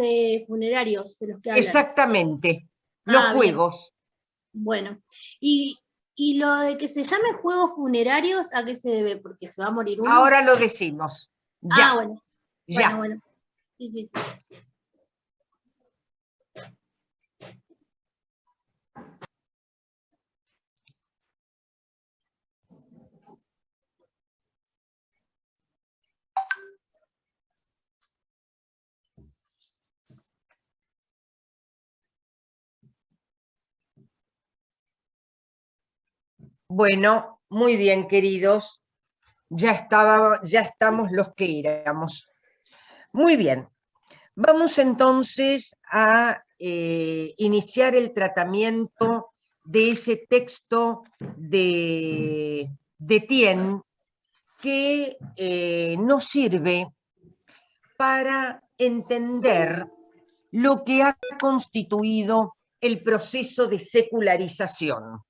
de funerarios de los que hablan. Exactamente, los juegos. Bien. Bueno, y lo de que se llame juegos funerarios, ¿a qué se debe? Porque se va a morir uno. Ahora lo decimos. Ya. Bueno. Ya. Bueno. Sí. Bueno, muy bien, queridos. Ya estamos los que éramos. Muy bien. Vamos entonces a iniciar el tratamiento de ese texto de Tien que nos sirve para entender lo que ha constituido el proceso de secularización.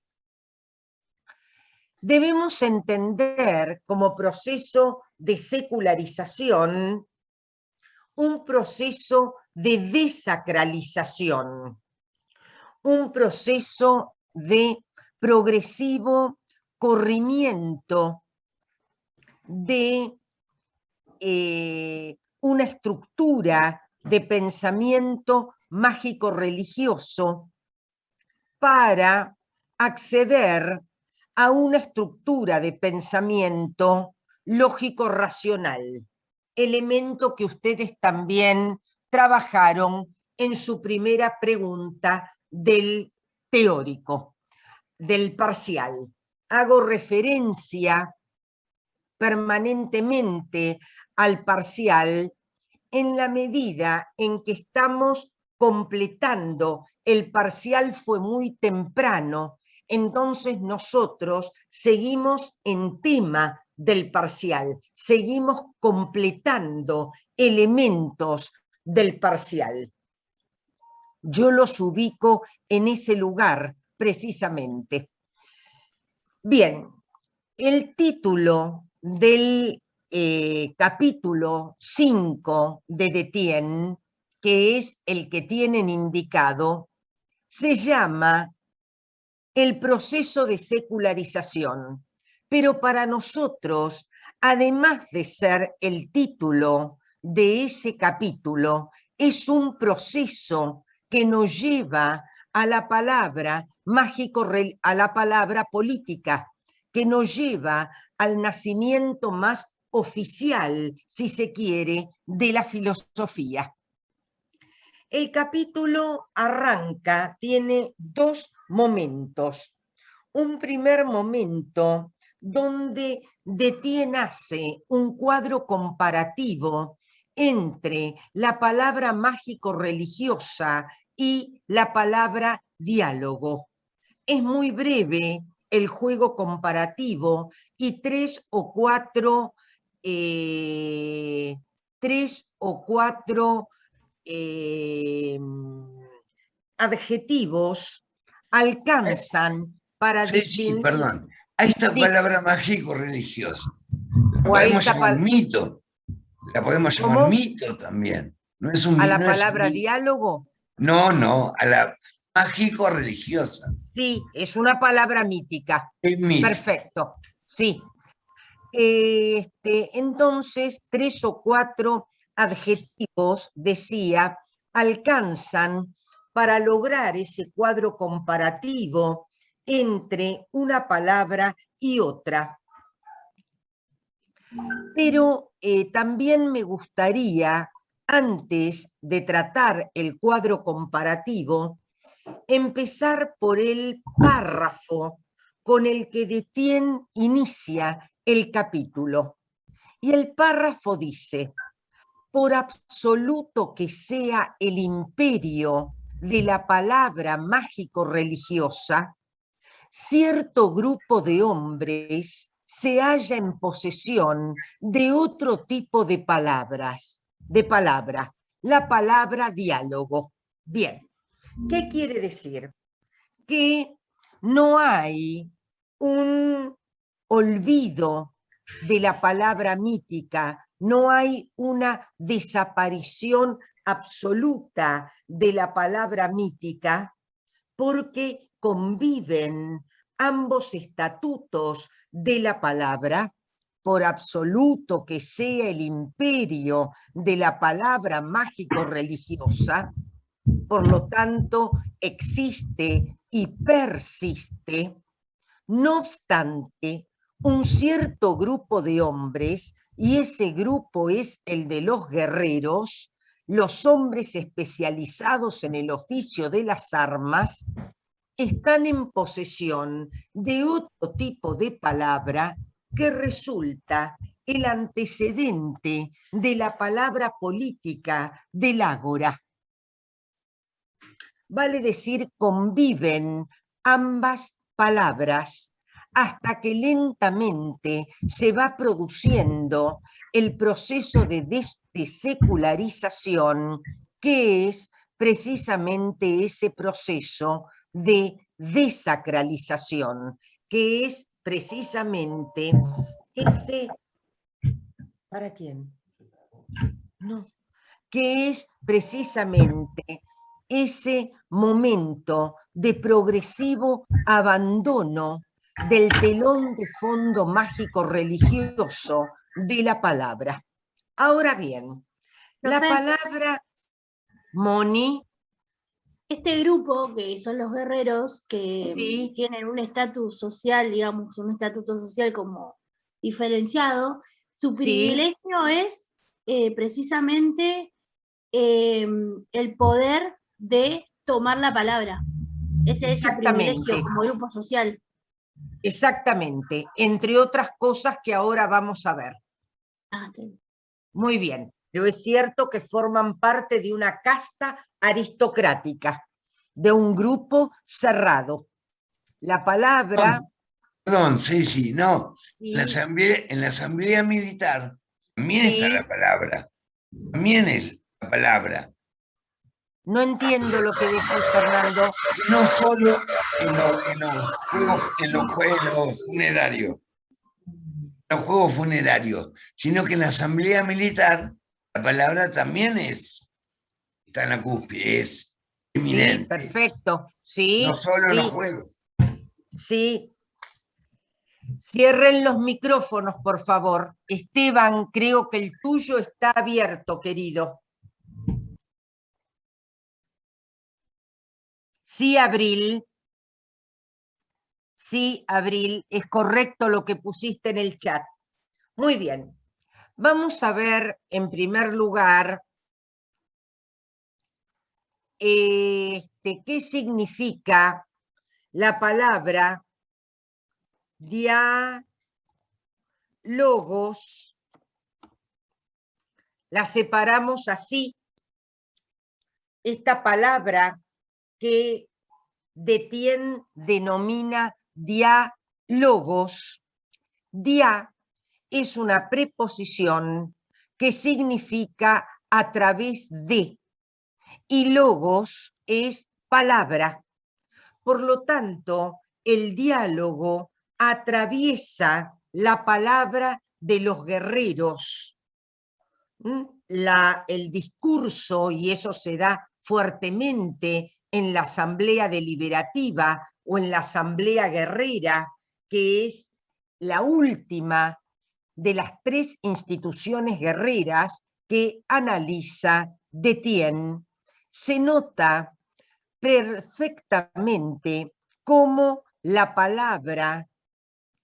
Debemos entender como proceso de secularización un proceso de desacralización, un proceso de progresivo corrimiento de una estructura de pensamiento mágico-religioso para acceder a una estructura de pensamiento lógico-racional, elemento que ustedes también trabajaron en su primera pregunta del teórico, del parcial. Hago referencia permanentemente al parcial en la medida en que estamos completando. El parcial fue muy temprano, entonces nosotros seguimos en tema del parcial, seguimos completando elementos del parcial. Yo los ubico en ese lugar precisamente. Bien, el título del capítulo 5 de Détienne, que es el que tienen indicado, se llama El proceso de secularización. Pero para nosotros, además de ser el título de ese capítulo, es un proceso que nos lleva a la palabra mágico, a la palabra política, que nos lleva al nacimiento más oficial, si se quiere, de la filosofía. El capítulo arranca, tiene dos momentos. Un primer momento donde Détienne hace un cuadro comparativo entre la palabra mágico-religiosa y la palabra diálogo. Es muy breve el juego comparativo y tres o cuatro adjetivos alcanzan para Sí, perdón. A esta palabra mágico-religiosa. La podemos llamar mito. La podemos llamar mito también. No es un, ¿A la no palabra es un diálogo? No, a la mágico-religiosa. Sí, es una palabra mítica. Perfecto, sí. Entonces, tres o cuatro adjetivos, decía, alcanzan para lograr ese cuadro comparativo entre una palabra y otra. Pero también me gustaría, antes de tratar el cuadro comparativo, empezar por el párrafo con el que Détienne inicia el capítulo. Y el párrafo dice: por absoluto que sea el imperio de la palabra mágico-religiosa, cierto grupo de hombres se halla en posesión de otro tipo de palabras, la palabra diálogo. Bien, ¿qué quiere decir? Que no hay un olvido de la palabra mítica, no hay una desaparición absoluta de la palabra mítica, porque conviven ambos estatutos de la palabra, por absoluto que sea el imperio de la palabra mágico-religiosa. Por lo tanto, existe y persiste. No obstante, un cierto grupo de hombres, y ese grupo es el de los guerreros, los hombres especializados en el oficio de las armas, están en posesión de otro tipo de palabra que resulta el antecedente de la palabra política del ágora. Vale decir, conviven ambas palabras hasta que lentamente se va produciendo el proceso de secularización, que es precisamente ese proceso de desacralización, que es precisamente ese... ¿Para quién? No. Que es precisamente ese momento de progresivo abandono del telón de fondo mágico religioso de la palabra. Ahora bien, la palabra, Moni. Este grupo, que son los guerreros, que sí, tienen un estatus social, digamos, un estatuto social como diferenciado, su privilegio es precisamente el poder de tomar la palabra. Ese es su privilegio como grupo social. Exactamente, entre otras cosas que ahora vamos a ver. Sí. Muy bien, pero es cierto que forman parte de una casta aristocrática, de un grupo cerrado. La palabra... Perdón, sí, no. Sí. En la asamblea militar también está la palabra. También es la palabra. No entiendo lo que decís, Fernando. No solo en los juegos funerarios. Los juegos funerarios, sino que en la asamblea militar la palabra también está en la cúspide, es eminente. Sí, perfecto. Sí, no solo en los juegos. Sí. Cierren los micrófonos, por favor. Esteban, creo que el tuyo está abierto, querido. Sí, Abril. Sí, Abril, es correcto lo que pusiste en el chat. Muy bien. Vamos a ver, en primer lugar, qué significa la palabra diálogos. La separamos así. Esta palabra que Detienne denomina diálogos. Dia es una preposición que significa a través de, y logos es palabra. Por lo tanto, el diálogo atraviesa la palabra de los guerreros. El discurso, y eso se da fuertemente en la asamblea deliberativa o en la asamblea guerrera, que es la última de las tres instituciones guerreras que analiza Detienne, se nota perfectamente cómo la palabra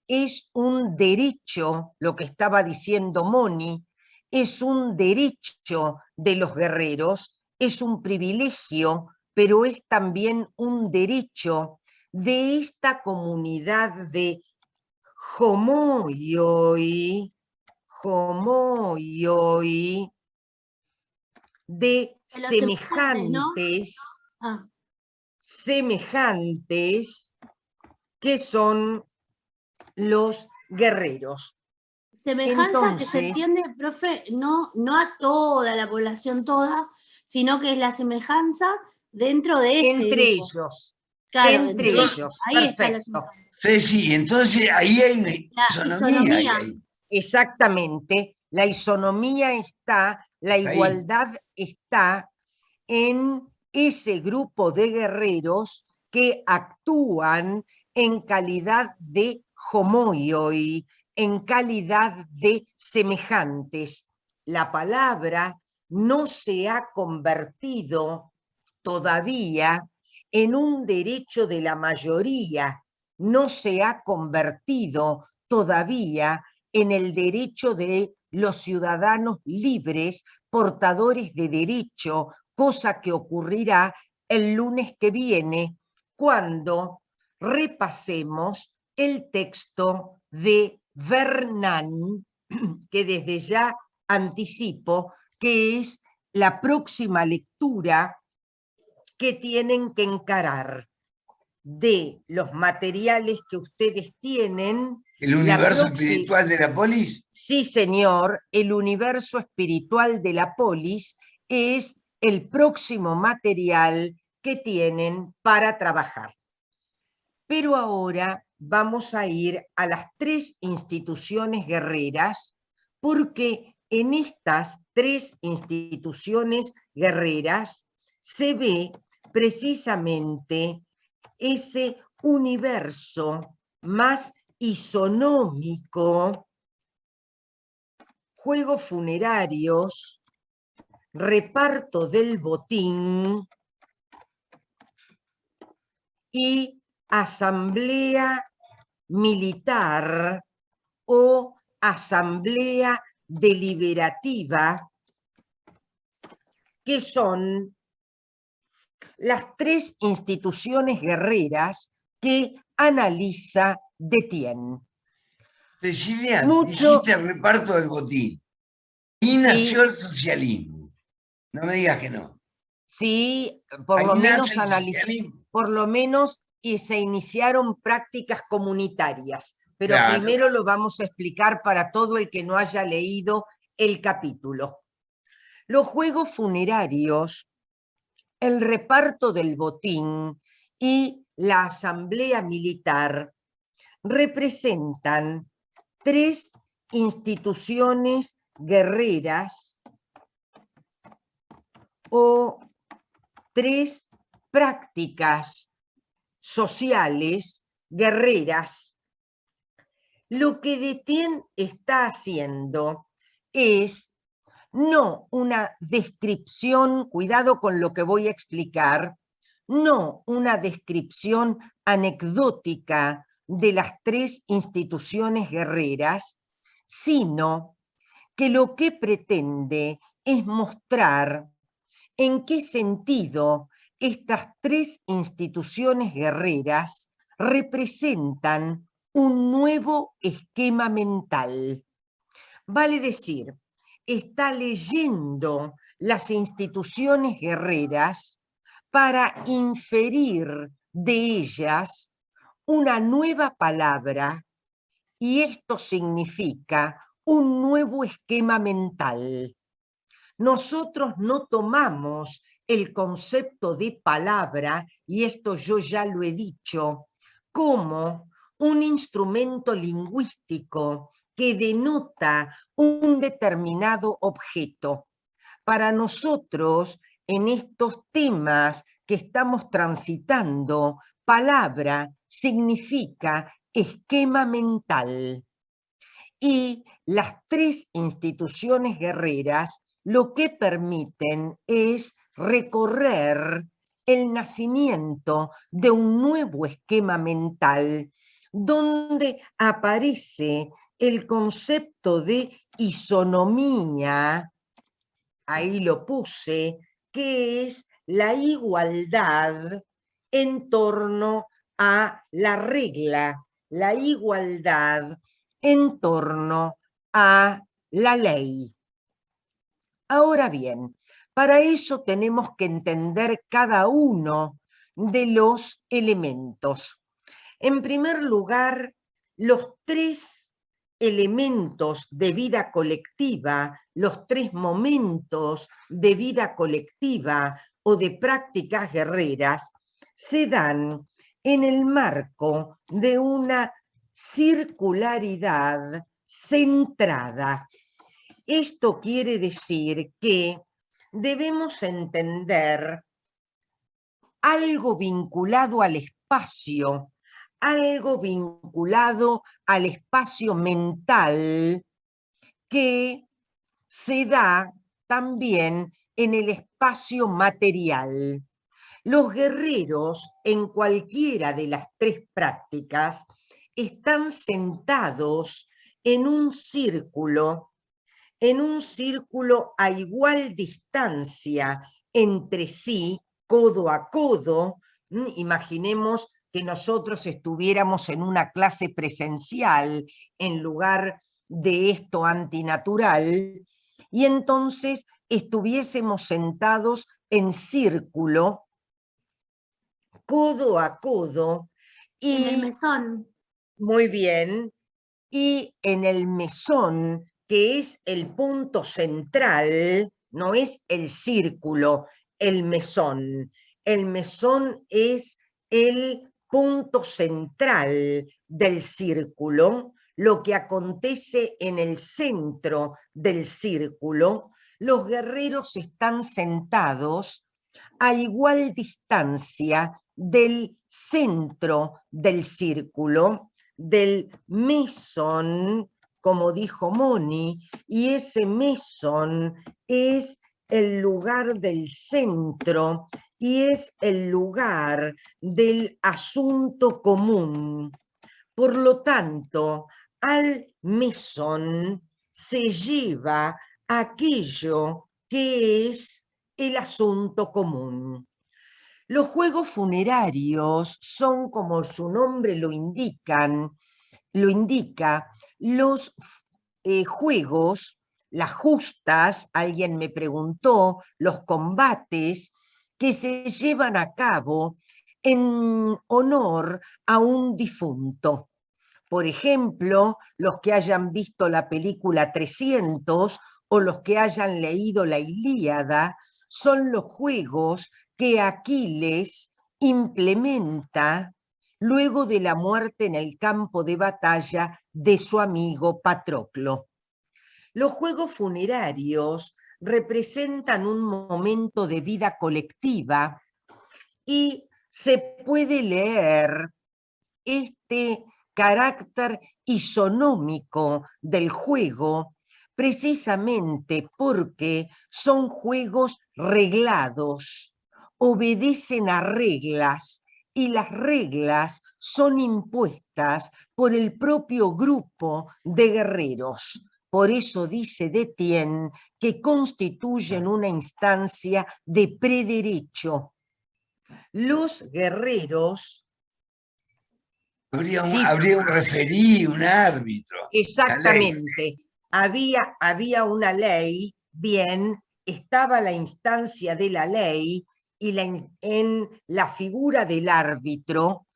es un derecho, lo que estaba diciendo Moni, es un derecho de los guerreros, es un privilegio, pero es también un derecho de esta comunidad de homoioi, de semejantes, ¿no? Semejantes que son los guerreros. Semejanza. Entonces, que se entiende, profe, no a toda la población toda, sino que es la semejanza dentro de ese entre grupo. Ellos. Claro, entre ellos. Ahí perfecto. Sí, entonces ahí hay una isonomía. Exactamente, la isonomía está La igualdad está en ese grupo de guerreros que actúan en calidad de homoioi, en calidad de semejantes. La palabra no se ha convertido todavía en un derecho de la mayoría, no se ha convertido todavía en el derecho de los ciudadanos libres, portadores de derecho, cosa que ocurrirá el lunes que viene, cuando repasemos el texto de Vernán, que desde ya anticipo que es la próxima lectura que tienen que encarar de los materiales que ustedes tienen. ¿El universo espiritual de la polis? Sí, señor, el universo espiritual de la polis es el próximo material que tienen para trabajar. Pero ahora vamos a ir a las 3 instituciones guerreras, porque en estas 3 instituciones guerreras se ve precisamente ese universo más isonómico, juegos funerarios, reparto del botín y asamblea militar o asamblea deliberativa, que son las 3 instituciones guerreras que analiza Detienne. Cecilia, dijiste el reparto del botín. Y nació el socialismo. No me digas que no. Sí, por lo menos y se iniciaron prácticas comunitarias, pero claro, primero lo vamos a explicar para todo el que no haya leído el capítulo. Los juegos funerarios, el reparto del botín y la asamblea militar representan 3 instituciones guerreras o 3 prácticas sociales guerreras. Lo que Detienne está haciendo es no una descripción, cuidado con lo que voy a explicar, no una descripción anecdótica de las 3 instituciones guerreras, sino que lo que pretende es mostrar en qué sentido estas 3 instituciones guerreras representan un nuevo esquema mental. Vale decir, está leyendo las instituciones guerreras para inferir de ellas una nueva palabra, y esto significa un nuevo esquema mental. Nosotros no tomamos el concepto de palabra, y esto yo ya lo he dicho, como un instrumento lingüístico que denota un determinado objeto. Para nosotros, en estos temas que estamos transitando, palabra significa esquema mental. Y las 3 instituciones guerreras lo que permiten es recorrer el nacimiento de un nuevo esquema mental donde aparece el concepto de isonomía, ahí lo puse, que es la igualdad en torno a la regla, la igualdad en torno a la ley. Ahora bien, para eso tenemos que entender cada uno de los elementos. En primer lugar, los 3 elementos de vida colectiva, los 3 momentos de vida colectiva o de prácticas guerreras, se dan en el marco de una circularidad centrada. Esto quiere decir que debemos entender algo vinculado al espacio, algo vinculado al espacio mental que se da también en el espacio material. Los guerreros, en cualquiera de las tres prácticas, están sentados en un círculo a igual distancia entre sí, codo a codo. Imaginemos que nosotros estuviéramos en una clase presencial en lugar de esto antinatural, y entonces estuviésemos sentados en círculo, codo a codo, En el y mesón. muy bien, y en el mesón, que es el punto central, no es el círculo, el mesón. El mesón es el punto central del círculo, lo que acontece en el centro del círculo. Los guerreros están sentados a igual distancia del centro del círculo, del mesón, como dijo Moni, y ese mesón es el lugar del centro y es el lugar del asunto común. Por lo tanto, al mesón se lleva aquello que es el asunto común. Los juegos funerarios son, como su nombre lo indica, los juegos, las justas, alguien me preguntó, los combates que se llevan a cabo en honor a un difunto. Por ejemplo, los que hayan visto la película 300 o los que hayan leído la Ilíada, son los juegos que Aquiles implementa luego de la muerte en el campo de batalla de su amigo Patroclo. Los juegos funerarios representan un momento de vida colectiva y se puede leer este carácter isonómico del juego precisamente porque son juegos reglados, obedecen a reglas, y las reglas son impuestas por el propio grupo de guerreros. Por eso dice Detienne que constituyen una instancia de prederecho. Los guerreros... Habría un referí, un árbitro. Exactamente. Había una ley, bien, estaba la instancia de la ley y en la figura del árbitro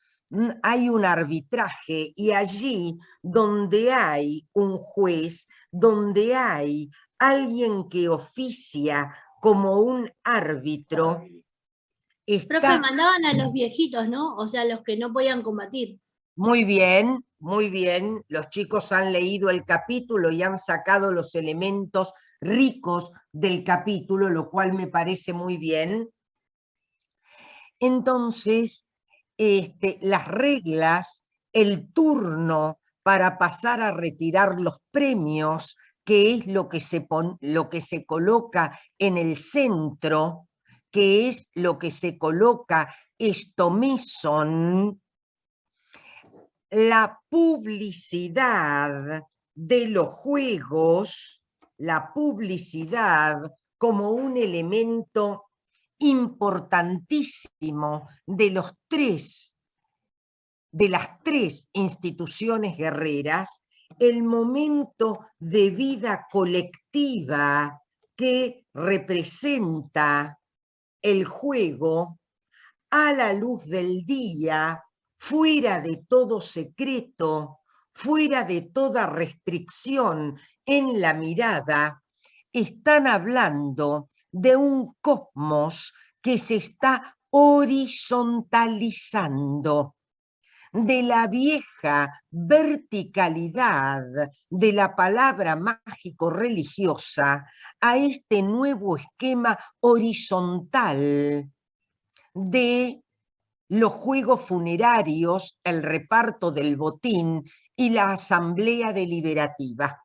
hay un arbitraje, y allí donde hay un juez, donde hay alguien que oficia como un árbitro, Profe, mandaban a los viejitos, ¿no? O sea, los que no podían combatir. Muy bien, muy bien. Los chicos han leído el capítulo y han sacado los elementos ricos del capítulo, lo cual me parece muy bien. Entonces, las reglas, el turno para pasar a retirar los premios, que es lo que se coloca en el centro, que es lo que se coloca esto mesón, la publicidad de los juegos, la publicidad como un elemento importantísimo de las tres instituciones guerreras, el momento de vida colectiva que representa el juego a la luz del día, fuera de todo secreto, fuera de toda restricción en la mirada, están hablando de un cosmos que se está horizontalizando, de la vieja verticalidad de la palabra mágico-religiosa a este nuevo esquema horizontal de los juegos funerarios, el reparto del botín y la asamblea deliberativa.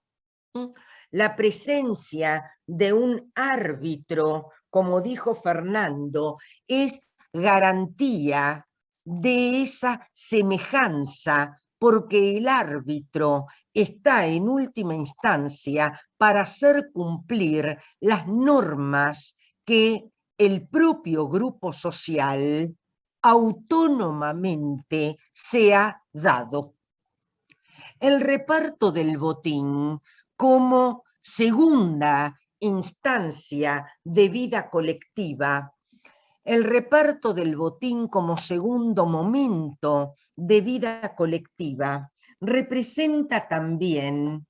La presencia de un árbitro, como dijo Fernando, es garantía de esa semejanza, porque el árbitro está en última instancia para hacer cumplir las normas que el propio grupo social autónomamente se ha dado. El reparto del botín como segunda instancia de vida colectiva, el reparto del botín como segundo momento de vida colectiva, representa también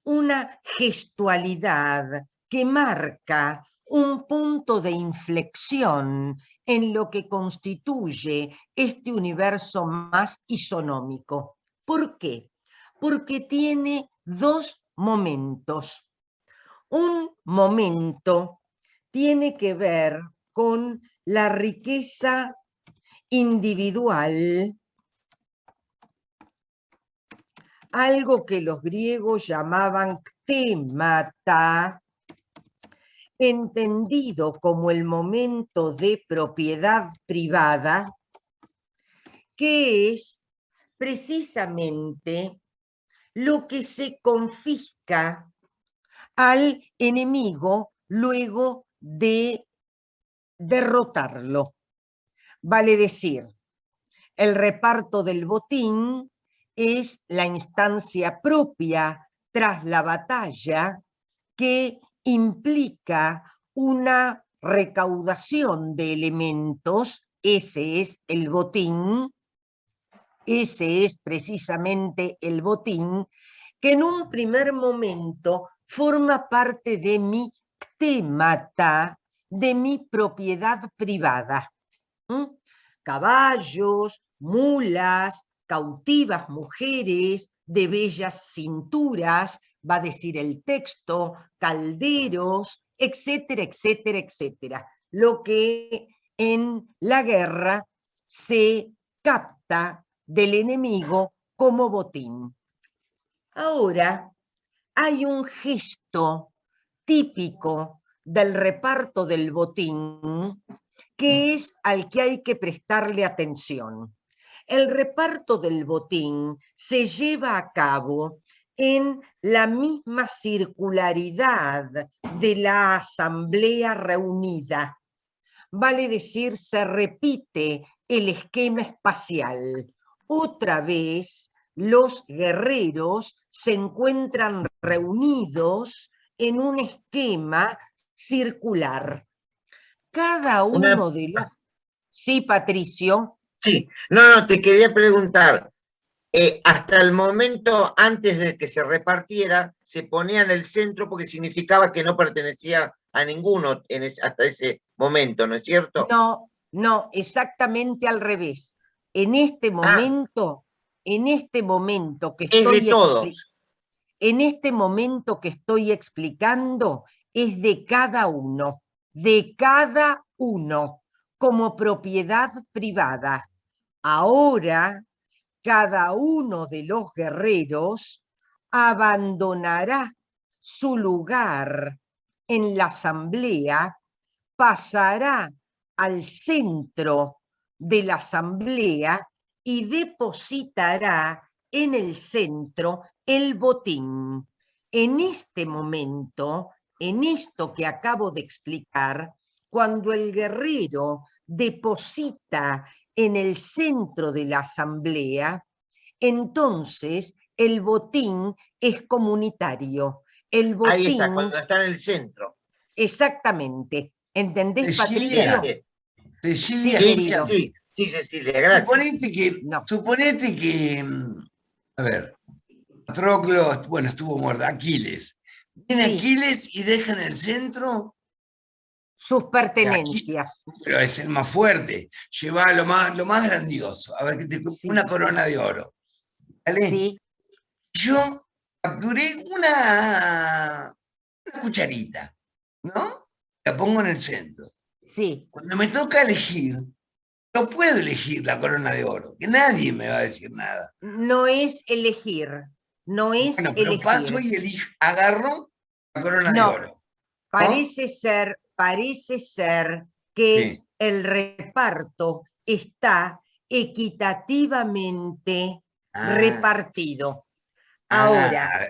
una gestualidad que marca un punto de inflexión en lo que constituye este universo más isonómico. ¿Por qué? Porque tiene dos momentos. Un momento tiene que ver con la riqueza individual, algo que los griegos llamaban ktemata, entendido como el momento de propiedad privada, que es precisamente lo que se confisca al enemigo luego de derrotarlo. Vale decir, el reparto del botín es la instancia propia tras la batalla que implica una recaudación de elementos, ese es el botín, ese es precisamente el botín, que en un primer momento forma parte de mi ktemata, de mi propiedad privada. Caballos, mulas, cautivas mujeres de bellas cinturas, va a decir el texto, calderos, etcétera, etcétera, etcétera. Lo que en la guerra se capta del enemigo como botín. Ahora, hay un gesto típico del reparto del botín que es al que hay que prestarle atención. El reparto del botín se lleva a cabo en la misma circularidad de la asamblea reunida. Vale decir, se repite el esquema espacial. Otra vez, los guerreros se encuentran reunidos en un esquema circular. Cada uno de los... Sí, Patricio. Sí, no, te quería preguntar, hasta el momento antes de que se repartiera, se ponía en el centro porque significaba que no pertenecía a ninguno hasta ese momento, ¿no es cierto? No, no, exactamente al revés. En este momento que es de todos. En este momento que estoy explicando, es de cada uno, como propiedad privada. Ahora, cada uno de los guerreros abandonará su lugar en la asamblea, pasará al centro de la asamblea y depositará en el centro el botín. En este momento, en esto que acabo de explicar, cuando el guerrero deposita en el centro de la asamblea, entonces el botín es comunitario. El botín, ahí está, cuando está en el centro. Exactamente. ¿Entendés, Cecilia, Patricio? Cecilia, Sí, Cecilia, gracias. Suponete que, a ver, Patroclo, bueno, estuvo muerto, Aquiles. Viene Aquiles y deja en el centro sus Aquí, pertenencias. pero es el más fuerte. Lleva lo más grandioso. A ver, Sí. una corona de oro. ¿Vale? Sí, Yo capturé una cucharita, ¿no? La pongo en el centro. sí. Cuando me toca elegir, no puedo elegir la corona de oro, que nadie me va a decir nada. No es elegir, no es Bueno, pero paso elegir. y elijo, agarro la corona de No, oro, ¿no? parece ser que Sí. el reparto está equitativamente Ah, repartido. Ahora, ah,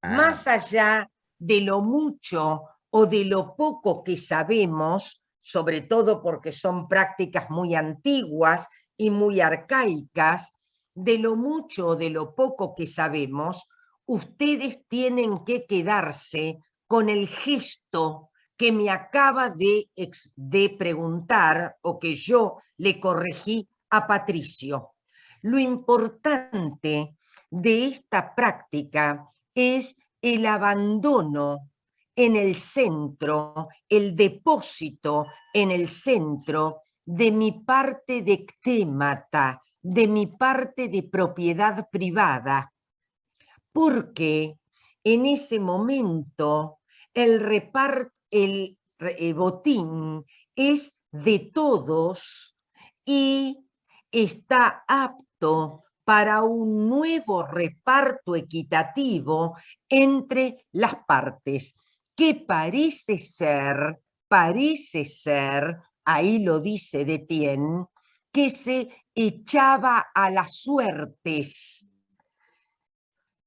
ah, más allá de lo mucho o de lo poco que sabemos, sobre todo porque son prácticas muy antiguas y muy arcaicas, de lo mucho o de lo poco que sabemos, ustedes tienen que quedarse con el gesto que me acaba de preguntar o que yo le corregí a Patricio. Lo importante de esta práctica es el abandono en el centro, el depósito en el centro de mi parte de ctémata, de mi parte de propiedad privada, porque en ese momento el botín es de todos y está apto para un nuevo reparto equitativo entre las partes, que parece ser, ahí lo dice Detienne, que se echaba a las suertes.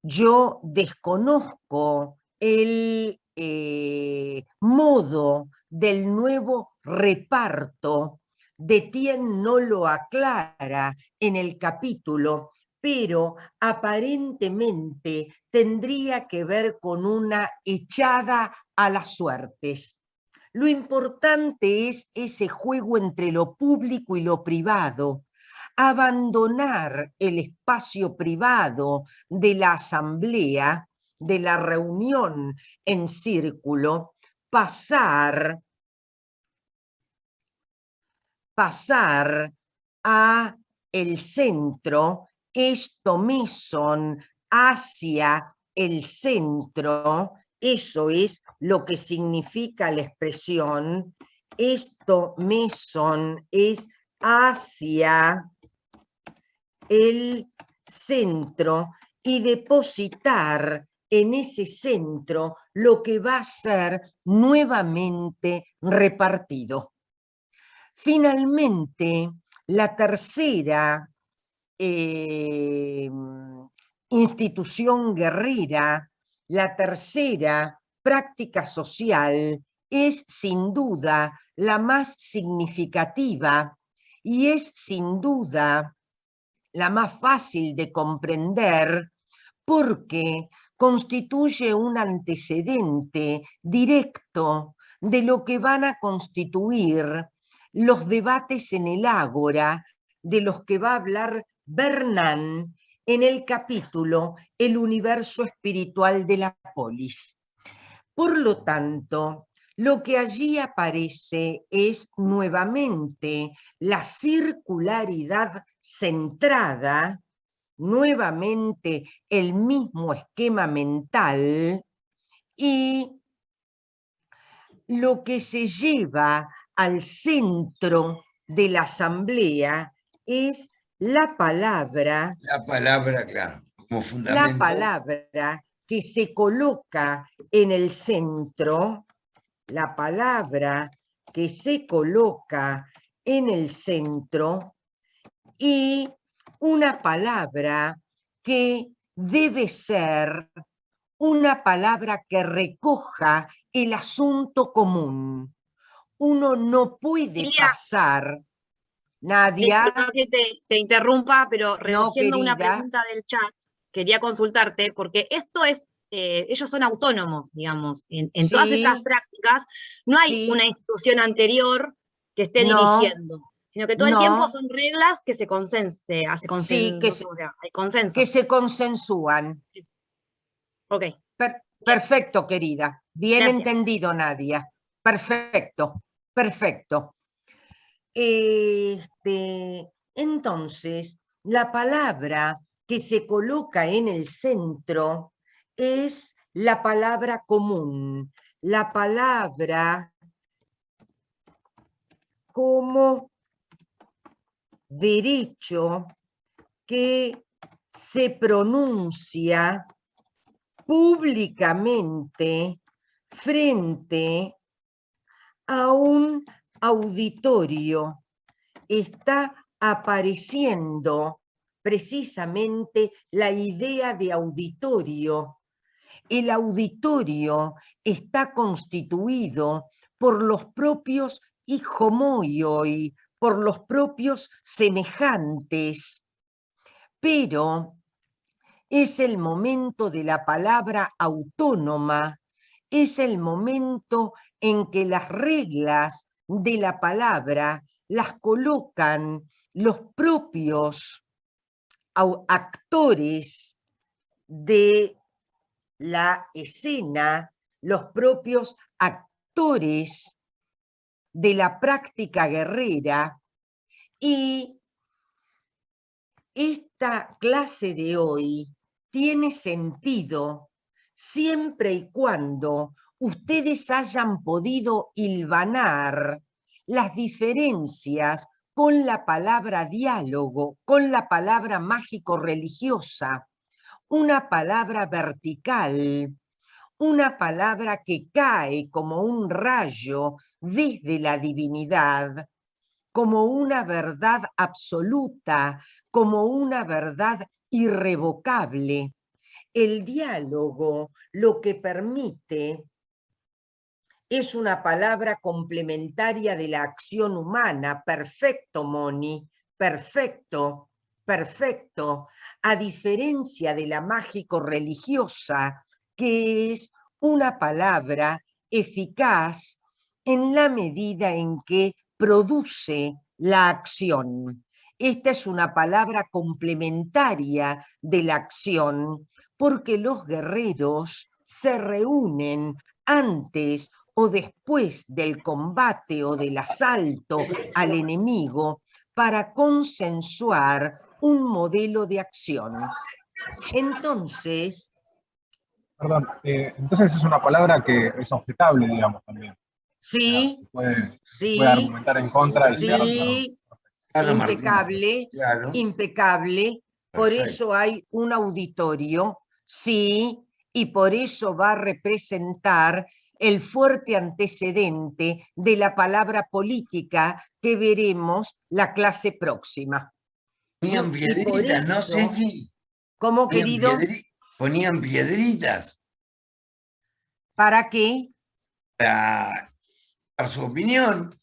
Yo desconozco el modo del nuevo reparto. Detienne no lo aclara en el capítulo, pero aparentemente tendría que ver con una echada a las suertes. Lo importante es ese juego entre lo público y lo privado, abandonar el espacio privado de la asamblea, de la reunión en círculo, pasar a el centro, esto meson hacia el centro, eso es lo que significa la expresión, esto meson es hacia el centro y depositar en ese centro lo que va a ser nuevamente repartido. Finalmente, la tercera institución guerrera, la tercera práctica social, es sin duda la más significativa y es sin duda la más fácil de comprender porque constituye un antecedente directo de lo que van a constituir los debates en el Ágora, de los que va a hablar Bernan en el capítulo El universo espiritual de la polis. Por lo tanto, lo que allí aparece es nuevamente la circularidad centrada, nuevamente el mismo esquema mental, y lo que se lleva al centro de la asamblea es la palabra, claro, como la fundamento. palabra que se coloca en el centro, la palabra que se coloca en el centro, y una palabra que debe ser una palabra que recoja el asunto común. Uno no puede pasar, Nadia. Perdón que te interrumpa, pero recogiendo una querida. pregunta del chat, quería consultarte, porque esto es, ellos son autónomos, digamos, en todas estas Sí, prácticas no hay sí, una institución anterior que esté no, dirigiendo, sino que todo el tiempo no, son reglas que se sí, no sé cómo se llama, hay consenso. que se consensúan. Ok, bien, Perfecto, querida. Bien gracias. entendido, Nadia. Perfecto. Perfecto. Entonces, la palabra que se coloca en el centro es la palabra común, la palabra como derecho que se pronuncia públicamente frente a un auditorio. Está apareciendo precisamente la idea de auditorio. El auditorio está constituido por los propios homoioi, por los propios semejantes, pero es el momento de la palabra autónoma, es el momento en que las reglas de la palabra las colocan los propios actores de la escena, los propios actores de la práctica guerrera, y esta clase de hoy tiene sentido siempre y cuando ustedes hayan podido hilvanar las diferencias con la palabra diálogo, con la palabra mágico-religiosa, una palabra vertical, una palabra que cae como un rayo desde la divinidad, como una verdad absoluta, como una verdad irrevocable. El diálogo lo que permite es una palabra complementaria de la acción humana. Perfecto, Moni, perfecto, perfecto. A diferencia de la mágico-religiosa, que es una palabra eficaz en la medida en que produce la acción. Esta es una palabra complementaria de la acción, porque los guerreros se reúnen antes o después del combate o del asalto al enemigo para consensuar un modelo de acción. Entonces... Perdón, entonces es una palabra que es objetable, digamos, también. Sí, O sea, sí, puede argumentar en contra y sí, Claro, impecable, claro, impecable. Por perfecto. eso hay un auditorio, sí, y por eso va a representar el fuerte antecedente de la palabra política que veremos la clase próxima. Ponían Y por piedritas, no sé eso, si ¿cómo, ponían, querido? ponían piedritas ¿Para qué? para dar su opinión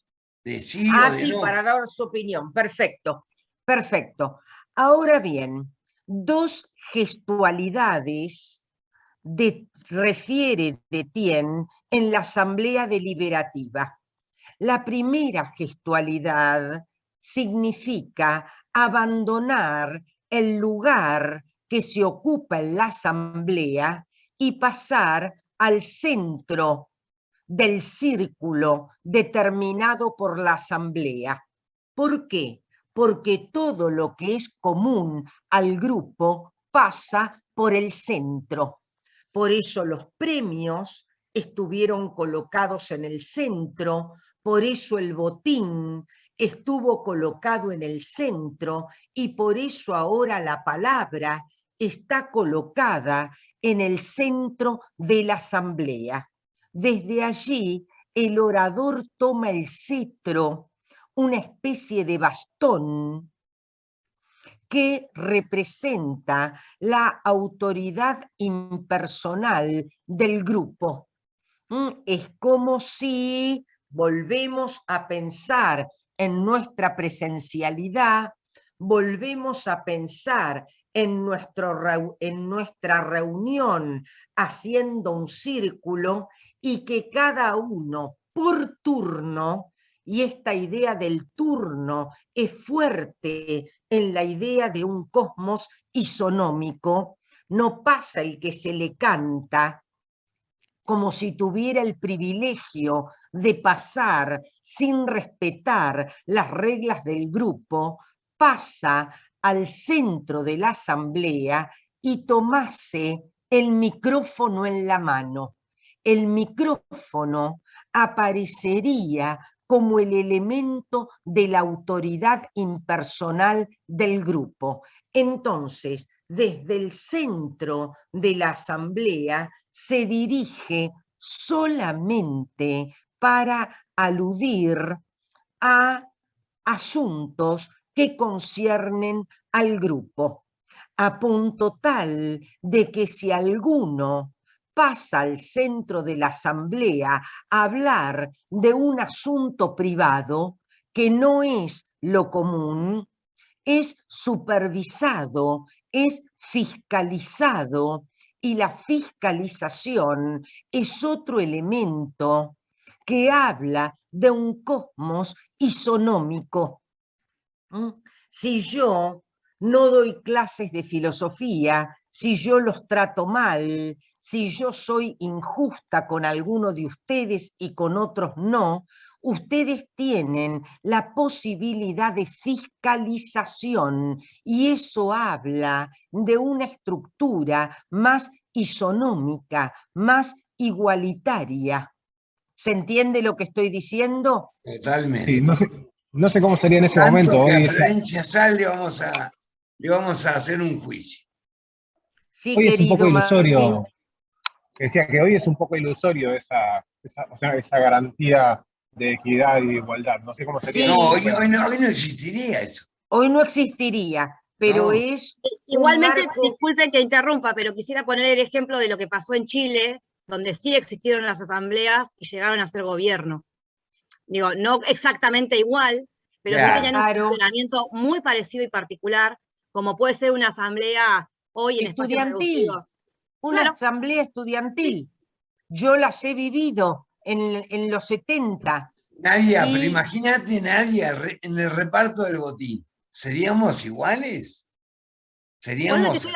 de sí o Ah, de sí, no. para dar su opinión. Perfecto, perfecto. Ahora bien, dos gestualidades refiere Detienne en la Asamblea Deliberativa. La primera gestualidad significa abandonar el lugar que se ocupa en la Asamblea y pasar al centro del círculo determinado por la Asamblea. ¿Por qué? Porque todo lo que es común al grupo pasa por el centro. Por eso los premios estuvieron colocados en el centro, por eso el botín estuvo colocado en el centro y por eso ahora la palabra está colocada en el centro de la asamblea. Desde allí el orador toma el cetro, una especie de bastón que representa la autoridad impersonal del grupo. Es como si volvemos a pensar en nuestra presencialidad, volvemos a pensar en nuestra reunión haciendo un círculo y que cada uno por turno, y esta idea del turno es fuerte en la idea de un cosmos isonómico, no pasa el que se le canta, como si tuviera el privilegio de pasar sin respetar las reglas del grupo, pasa al centro de la asamblea y tomase el micrófono en la mano. El micrófono aparecería como el elemento de la autoridad impersonal del grupo. Entonces, desde el centro de la asamblea se dirige solamente para aludir a asuntos que conciernen al grupo, a punto tal de que si alguno pasa al centro de la asamblea a hablar de un asunto privado que no es lo común, es supervisado, es fiscalizado, y la fiscalización es otro elemento que habla de un cosmos isonómico. Si yo no doy clases de filosofía, si yo los trato mal, si yo soy injusta con alguno de ustedes y con otros no, ustedes tienen la posibilidad de fiscalización y eso habla de una estructura más isonómica, más igualitaria. ¿Se entiende lo que estoy diciendo? Totalmente. Sí, no sé cómo sería en ese Tanto momento. que Hoy a Florencia Sal le vamos a hacer un juicio. Sí, es un poco querido Martín. ilusorio. Decía que hoy es un poco ilusorio esa garantía de equidad y de igualdad. No sé cómo sería. Sí. No, hoy no existiría eso. Hoy no existiría, pero No. es Igualmente, un marco... disculpen que interrumpa, pero quisiera poner el ejemplo de lo que pasó en Chile, donde sí existieron las asambleas y llegaron a ser gobierno. Digo, no exactamente igual, pero sí Claro. tenían un Claro. funcionamiento muy parecido y particular, como puede ser una asamblea hoy en espacios Estudiantil. reducidos. Una Claro. asamblea estudiantil. Yo las he vivido en los 70. Nadia, pero Y- imagínate, Nadia, en el reparto del botín. ¿Seríamos iguales? ¿Seríamos así?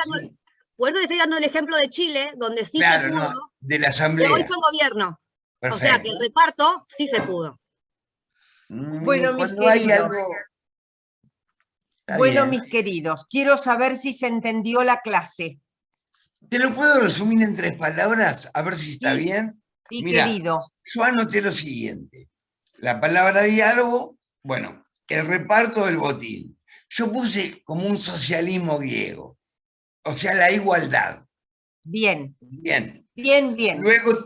Por eso te estoy dando el ejemplo de Chile, donde sí Claro, se pudo, no, de la que asamblea. hoy son gobierno. O sea que Perfecto. el reparto sí se pudo. Bueno, mis Cuando hay queridos. algo... Está Bueno, bien. mis queridos, quiero saber si se entendió la clase. ¿Te lo puedo resumir en 3 palabras? A ver si está Sí, bien. Sí, Mira, querido. yo anoté lo siguiente. La palabra diálogo, bueno, el reparto del botín. Yo puse como un socialismo griego, o sea, la igualdad. Bien, Bien. bien, bien.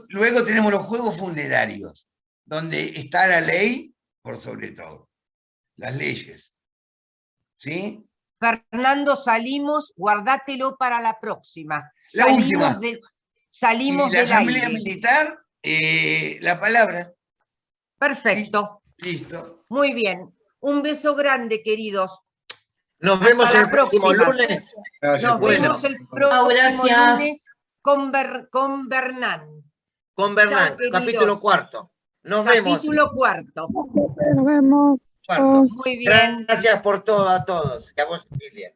Luego tenemos los juegos funerarios, donde está la ley por sobre todo, las leyes. ¿Sí? Fernando, salimos, guardátelo para la próxima. La última. Salimos Y la del asamblea aire. militar, la palabra. Perfecto. Listo. Muy bien. Un beso grande, queridos. Nos Hasta vemos la el próximo próxima. lunes. Gracias. Nos Bueno. vemos el próximo gracias. lunes con Bernán. Con Bernán, Chao, queridos. capítulo 4. Nos vemos. Capítulo 4. Nos vemos. Cuarto. Muy bien. Gracias por todo a todos. Que a vos, Cecilia.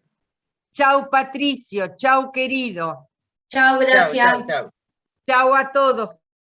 Chao, Patricio. Chao, querido. Chao, Chao, gracias. chao, chao. Chao a todos.